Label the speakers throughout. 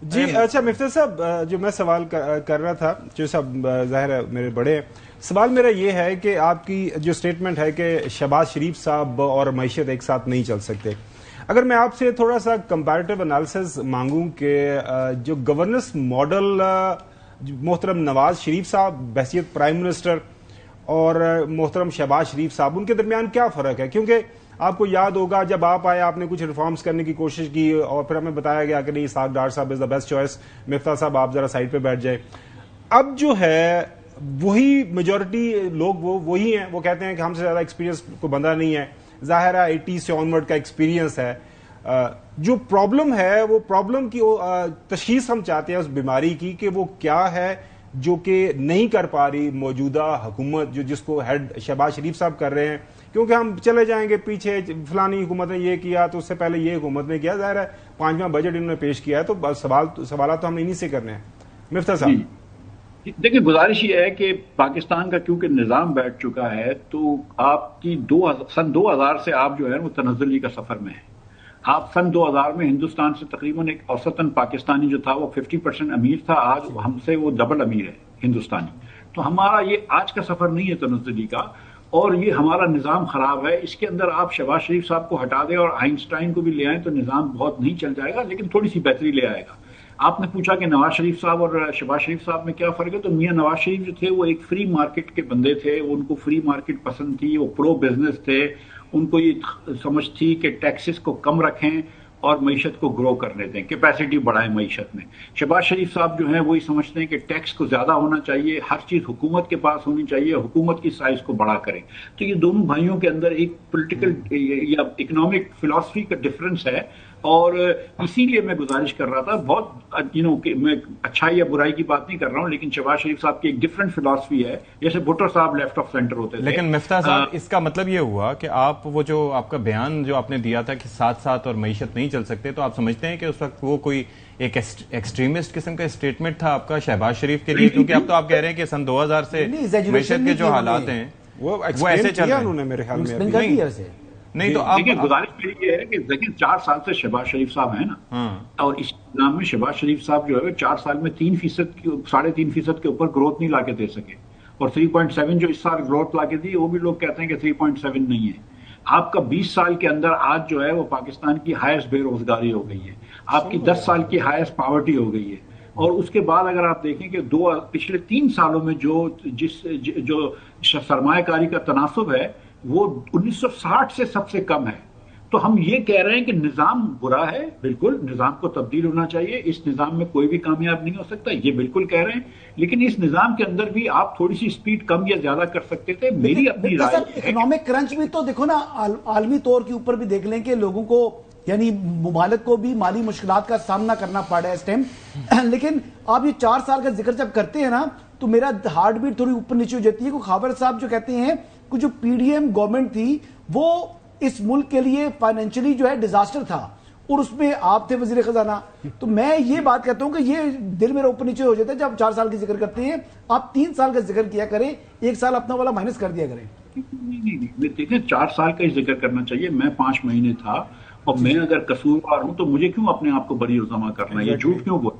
Speaker 1: جی اچھا مفتاح صاحب، جو میں سوال کر رہا تھا، جو صاحب ظاہر ہے میرے بڑے، سوال میرا یہ ہے کہ آپ کی جو سٹیٹمنٹ ہے کہ شہباز شریف صاحب اور معیشت ایک ساتھ نہیں چل سکتے، اگر میں آپ سے تھوڑا سا کمپیریٹیو انالیسز مانگوں کہ جو گورننس ماڈل محترم نواز شریف صاحب بحیثیت پرائم منسٹر اور محترم شہباز شریف صاحب، ان کے درمیان کیا فرق ہے؟ کیونکہ آپ کو یاد ہوگا جب آپ آئے آپ نے کچھ ریفارمز کرنے کی کوشش کی اور پھر ہمیں بتایا گیا کہ نہیں اسحاق ڈار صاحب از دا بیسٹ چوائس، مفتاح صاحب آپ ذرا سائڈ پہ بیٹھ جائیں۔ اب جو ہے وہی میجورٹی لوگ وہی ہیں، وہ کہتے ہیں کہ ہم سے زیادہ ایکسپیرینس کو بندہ نہیں ہے، ظاہر ہے 80 سے آنورڈ کا ایکسپیرینس ہے۔ جو پرابلم ہے وہ پرابلم کی تشخیص ہم چاہتے ہیں اس بیماری کی کہ وہ کیا ہے جو کہ نہیں کر پا رہی موجودہ حکومت، جو جس کو ہیڈ شہباز شریف صاحب کر رہے ہیں، کیونکہ ہم چلے جائیں گے پیچھے فلانی حکومت نے یہ کیا تو اس سے پہلے یہ حکومت نے کیا، ظاہر ہے 5واں بجٹ انہوں نے پیش کیا ہے تو سوالات تو ہم انہی سے کرنے ہیں۔ مفتاح صاحب
Speaker 2: دیکھیں، گزارش یہ ہے کہ پاکستان کا کیونکہ نظام بیٹھ چکا ہے تو آپ کی سن 2000 سے آپ جو ہے وہ تنزلی کا سفر میں ہیں۔ آپ سن 2000 میں ہندوستان سے تقریباً ایک اوسطاً پاکستانی جو تھا وہ 50% امیر تھا، آج ہم سے وہ ڈبل امیر ہے ہندوستانی۔ تو ہمارا یہ آج کا سفر نہیں ہے تنزلی کا، اور یہ ہمارا نظام خراب ہے۔ اس کے اندر آپ شہباز شریف صاحب کو ہٹا دیں اور آئنسٹائن کو بھی لے آئیں تو نظام بہت نہیں چل جائے گا، لیکن تھوڑی سی بہتری لے آئے گا۔ آپ نے پوچھا کہ نواز شریف صاحب اور شہباز شریف صاحب میں کیا فرق ہے، تو میاں نواز شریف جو تھے وہ ایک فری مارکیٹ کے بندے تھے، ان کو فری مارکیٹ پسند تھی، وہ پرو بزنس تھے، ان کو یہ سمجھ تھی کہ ٹیکسز کو کم رکھیں اور معیشت کو گرو کرنے دیں، کیپیسٹی بڑھائیں معیشت میں۔ شہباز شریف صاحب جو ہیں وہی سمجھتے ہیں کہ ٹیکس کو زیادہ ہونا چاہیے، ہر چیز حکومت کے پاس ہونی چاہیے، حکومت کی سائز کو بڑا کریں۔ تو یہ دونوں بھائیوں کے اندر ایک پولیٹیکل یا اکنامک فلاسفی کا ڈفرنس ہے، اور اسی لیے میں گزارش کر رہا تھا، بہت کہ میں اچھائی یا برائی کی بات نہیں کر رہا ہوں، لیکن شہباز شریف صاحب کی ایک ڈفرنٹ فلاسفی ہے، جیسے بھٹو صاحب لیفٹ آف سینٹر ہوتے تھے۔
Speaker 3: لیکن مفتاح صاحب اس کا مطلب یہ ہوا کہ آپ وہ جو آپ کا بیان جو آپ نے دیا تھا کہ ساتھ ساتھ اور معیشت نہیں چل سکتے، تو آپ سمجھتے ہیں کہ اس وقت وہ کوئی ایک ایکسٹریمسٹ قسم کا اسٹیٹمنٹ تھا آپ کا شہباز شریف کے لیے؟ کیونکہ اب تو آپ کہہ رہے ہیں کہ سن 2000 سے معیشت کے جو حالات ہیں وہ ایسے چل رہے ہیں۔ نہیں تو
Speaker 2: دیکھیں، گزارش میری یہ ہے کہ دیکھیں 4 سال سے شہباز شریف صاحب ہیں نا، اور اس نام میں شہباز شریف صاحب جو ہے 4 سال میں 3% 3.5% کے اوپر گروتھ نہیں لا کے دے سکے، اور 3.7 جو اس سال گروتھ لا کے دی وہ بھی لوگ کہتے ہیں کہ 3.7 نہیں ہے۔ آپ کا 20 سال کے اندر آج جو ہے وہ پاکستان کی ہائیسٹ بے روزگاری ہو گئی ہے، آپ کی 10 سال کی ہائیسٹ پاورٹی ہو گئی ہے، اور اس کے بعد اگر آپ دیکھیں کہ پچھلے 3 سالوں میں جو سرمایہ کاری کا تناسب ہے وہ 1960 سے سب سے کم ہے۔ تو ہم یہ کہہ رہے ہیں کہ نظام برا ہے، بالکل نظام کو تبدیل ہونا چاہیے، اس نظام میں کوئی بھی کامیاب نہیں ہو سکتا، یہ بالکل کہہ رہے ہیں، لیکن اس نظام کے اندر بھی آپ تھوڑی سی سپیڈ کم یا زیادہ کر سکتے تھے۔ میری اپنی رائے ہے
Speaker 4: اکنامک کرنچ بھی تو دیکھو نا، عالمی طور کے اوپر بھی دیکھ لیں کہ لوگوں کو یعنی ممالک کو بھی مالی مشکلات کا سامنا کرنا پڑ رہا ہے اس ٹائم، لیکن آپ یہ 4 سال کا ذکر جب کرتے ہیں نا تو میرا ہارٹ بیٹ تھوڑی اوپر نیچے ہو جاتی ہے۔ کہ خاور صاحب جو کہتے ہیں کہ جو پی ڈی ایم گورنمنٹ تھی وہ اس ملک کے لیے فائنینشلی جو ہے ڈیزاسٹر تھا، اور اس میں آپ تھے وزیر خزانہ، تو میں یہ بات کہتا ہوں کہ یہ دل میرا اوپر نیچے ہو جاتا ہے جب 4 سال کی ذکر کرتے ہیں۔ آپ 3 سال کا ذکر کیا کریں، 1 سال اپنا والا مائنس کر دیا کریں۔
Speaker 2: نہیں، دیکھیں 4 سال کا ہی ذکر کرنا چاہیے۔ میں 5 مہینے تھا، اور میں اگر قصوروار ہوں تو مجھے کیوں اپنے آپ کو بری الزام کرنا ہے؟ یہ جھوٹ کیوں بول؟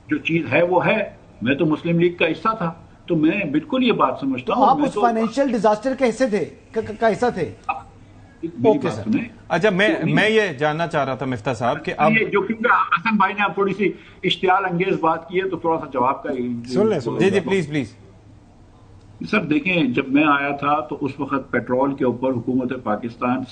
Speaker 2: جو چیز ہے وہ ہے، میں تو مسلم لیگ کا حصہ تھا، تو میں بالکل یہ بات سمجھتا ہوں۔
Speaker 4: آپ اس فائنینشیل ڈیزاسٹر کے حصے تھے کا حصہ تھے؟
Speaker 3: اچھا، میں یہ جاننا چاہ رہا تھا مفتاح صاحب کہ اب
Speaker 2: جو کیونکہ حسن بھائی نے اب تھوڑی سی اشتعال انگیز بات کی ہے تو تھوڑا سا جواب کا
Speaker 3: جی پلیز۔
Speaker 2: سر دیکھیں، جب میں آیا تھا تو اس وقت پیٹرول کے اوپر حکومت پاکستان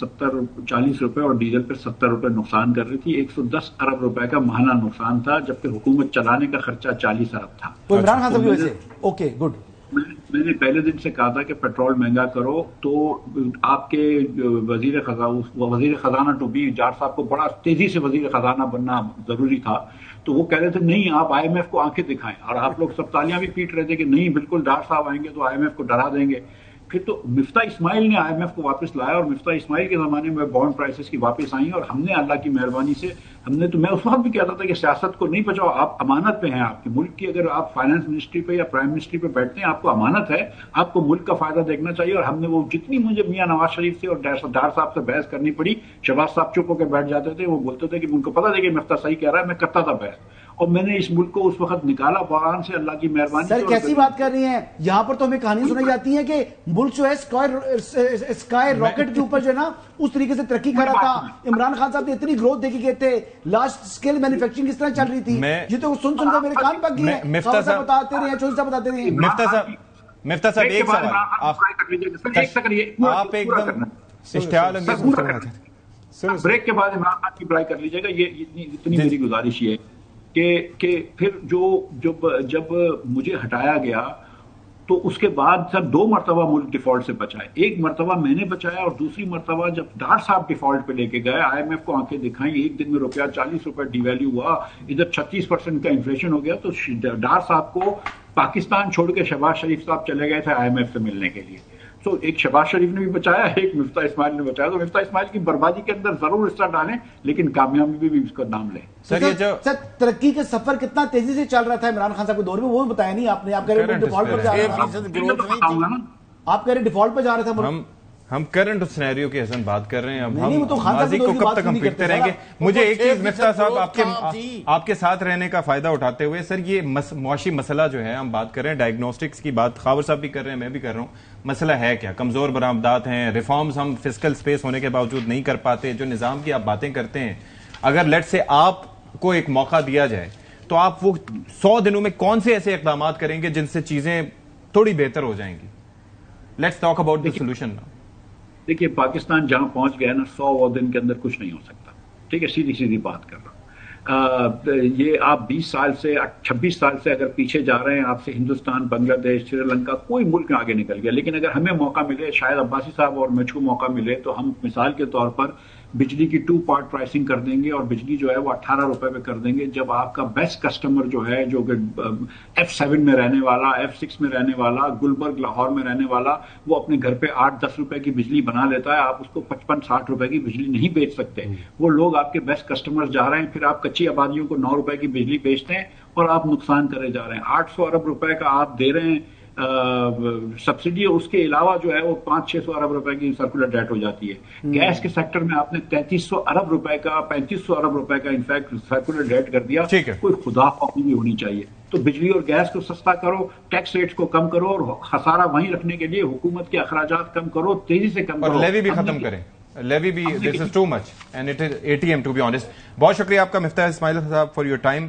Speaker 2: 40 روپے اور ڈیزل پہ 70 روپے نقصان کر رہی تھی۔ 110 ارب روپے کا ماہانہ نقصان تھا، جبکہ حکومت چلانے کا خرچہ 40 ارب تھا۔
Speaker 4: تو عمران خان صاحب ویسے اوکے گڈ،
Speaker 2: میں نے پہلے دن سے کہا تھا کہ پیٹرول مہنگا کرو، تو آپ کے وزیر خزانہ ٹو بی جار صاحب کو بڑا تیزی سے وزیر خزانہ بننا ضروری تھا، تو وہ کہہ رہے تھے نہیں آپ آئی ایم ایف کو آنکھیں دکھائیں، اور آپ لوگ سب تالیاں بھی پیٹ رہے تھے کہ نہیں بالکل ڈار صاحب آئیں گے تو آئی ایم ایف کو ڈرا دیں گے۔ پھر تو مفتاح اسماعیل نے آئی ایم ایف کو واپس لایا، اور مفتاح اسماعیل کے زمانے میں بانڈ پرائسز کی واپس آئیں، اور ہم نے اللہ کی مہربانی سے تو میں اس وقت بھی کہتا تھا کہ سیاست کو نہیں بچاؤ، آپ امانت پہ ہیں آپ کے ملک کی، اگر آپ فائنانس منسٹری پہ یا پرائم منسٹری پہ بیٹھتے ہیں آپ کو امانت ہے، آپ کو ملک کا فائدہ دیکھنا چاہیے۔ اور ہم نے وہ جتنی مجھے میاں نواز شریف سے اور ڈار صاحب سے بحث کرنی پڑی، شہباز صاحب چپ ہو کے بیٹھ جاتے تھے، وہ بولتے تھے کہ ان کو پتا تھا کہ مفتاح صحیح کہہ رہا ہے، میں کرتا تھا بحث، اور میں نے اس ملک کو اس وقت نکالا بحران سے اللہ کی مہربانی سے.
Speaker 4: سر کیسی بات کر رہی ہیں؟ یہاں پر تو ہمیں کہانیاں سنائی جاتی ہیں کہ ملک جو ہے اسکائی راکٹ کے اوپر جو ہے نا اس طریقے سے ترقی کر رہا تھا. عمران خان صاحب نے اتنی گروتھ دیکھی گئے تھے, لارج اسکیل مینوفیکچرنگ کس طرح چل رہی تھی, یہ تو سن کر میرے کان پک گئے ہیں.
Speaker 3: مفتاح صاحب
Speaker 4: بتاتے رہے ہیں, چوہدری صاحب بتاتے رہے ہیں.
Speaker 3: مفتاح صاحب ایک سوال, آپ ایک دم اشتعال
Speaker 2: بریک کے بعد عمران خان کی بڑائی کر لیجیے گا. یہ اتنی میری گزارش یہ ہے کہ پھر جب مجھے ہٹایا گیا تو اس کے بعد سر 2 مرتبہ ملک ڈیفالٹ سے بچا ہے. ایک مرتبہ میں نے بچایا اور دوسری مرتبہ جب ڈار صاحب ڈیفالٹ پہ لے کے گئے, آئی ایم ایف کو آنکھیں دکھائیں, ایک دن میں روپیہ 40 روپے ڈی ویلیو ہوا, ادھر 36% کا انفلیشن ہو گیا, تو ڈار صاحب کو پاکستان چھوڑ کے شہباز شریف صاحب چلے گئے تھے آئی ایم ایف سے ملنے کے لیے. تو ایک شہباز شریف نے بھی بچایا, ایک مفتاح اسماعیل نے بچایا. تو مفتاح اسماعیل کی بربادی کے اندر ضرور حصہ ڈالیں, لیکن کامیابی بھی اس کا نام لیں.
Speaker 4: سر ترقی کا سفر کتنا تیزی سے چل رہا تھا عمران خان صاحب کے دور میں, وہ بتایا نہیں آپ نے. آپ کہہ رہے ڈیفالٹ پر جا رہا تھا, آپ کہہ رہے ڈیفالٹ پہ جا رہا تھا.
Speaker 3: ہم کرنٹ سینیریو کی حسن بات کر رہے ہیں, اب ہم ماضی کو کب تک ہم پھرتے رہیں گے. مجھے ایک چیز مفتاح صاحب آپ کے ساتھ رہنے کا فائدہ اٹھاتے ہوئے, سر یہ معاشی مسئلہ جو ہے ہم بات کر رہے ہیں, ڈائگنوسٹکس کی بات خاور صاحب بھی کر رہے ہیں, میں بھی کر رہا ہوں. مسئلہ ہے کیا؟ کمزور برآمدات ہیں, ریفارمز ہم فسکل سپیس ہونے کے باوجود نہیں کر پاتے. جو نظام کی آپ باتیں کرتے ہیں, اگر لیٹ سے آپ کو ایک موقع دیا جائے تو آپ وہ 100 دنوں میں کون سے ایسے اقدامات کریں گے جن سے چیزیں تھوڑی بہتر ہو جائیں گی؟ Let's talk about the solution now.
Speaker 2: دیکھیے پاکستان جہاں پہنچ گیا نا 100 دن کے اندر کچھ نہیں ہو سکتا. ٹھیک ہے, سیدھی بات کر رہا ہوں. یہ آپ 20 سال سے 26 سال سے اگر پیچھے جا رہے ہیں, آپ سے ہندوستان, بنگلہ دیش, سری لنکا, کوئی ملک آگے نکل گیا. لیکن اگر ہمیں موقع ملے, شاید عباسی صاحب اور مجھ کو موقع ملے, تو ہم مثال کے طور پر بجلی کی 2 پارٹ پرائسنگ کر دیں گے اور بجلی جو ہے وہ 18 روپے پہ کر دیں گے. جب آپ کا بیسٹ کسٹمر جو ہے, جو F7 میں رہنے والا, F6 میں رہنے والا, گلبرگ لاہور میں رہنے والا, وہ اپنے گھر پہ 8-10 روپے کی بجلی بنا لیتا ہے, آپ اس کو 55-60 روپے کی بجلی نہیں بیچ سکتے. وہ لوگ آپ کے بیسٹ کسٹمر جا رہے ہیں, پھر آپ کچی آبادیوں کو 9 روپے کی بجلی بیچتے ہیں اور آپ نقصان کرے جا رہے ہیں. 800 ارب روپے کا آپ دے رہے ہیں سبسڈی, اس کے علاوہ جو ہے وہ 500-600 ارب روپے کی سرکولر ڈیٹ ہو جاتی ہے. گیس کے سیکٹر میں آپ نے 3300 ارب روپے کا 3500 ارب روپے کا انفیکٹ سرکولر ڈیٹ کر دیا. کوئی خدا خوفی بھی ہونی چاہیے. تو بجلی اور گیس کو سستا کرو, ٹیکس ریٹس کو کم کرو, اور خسارہ وہیں رکھنے کے لیے حکومت کے اخراجات کم کرو, تیزی سے کم کرو,
Speaker 3: اور لیوی بھی ختم کریں. لیوی بھی, this is too much and it is ATM to be honest. بہت شکریہ آپ کا مفتاح اسماعیل صاحب فار یور ٹائم.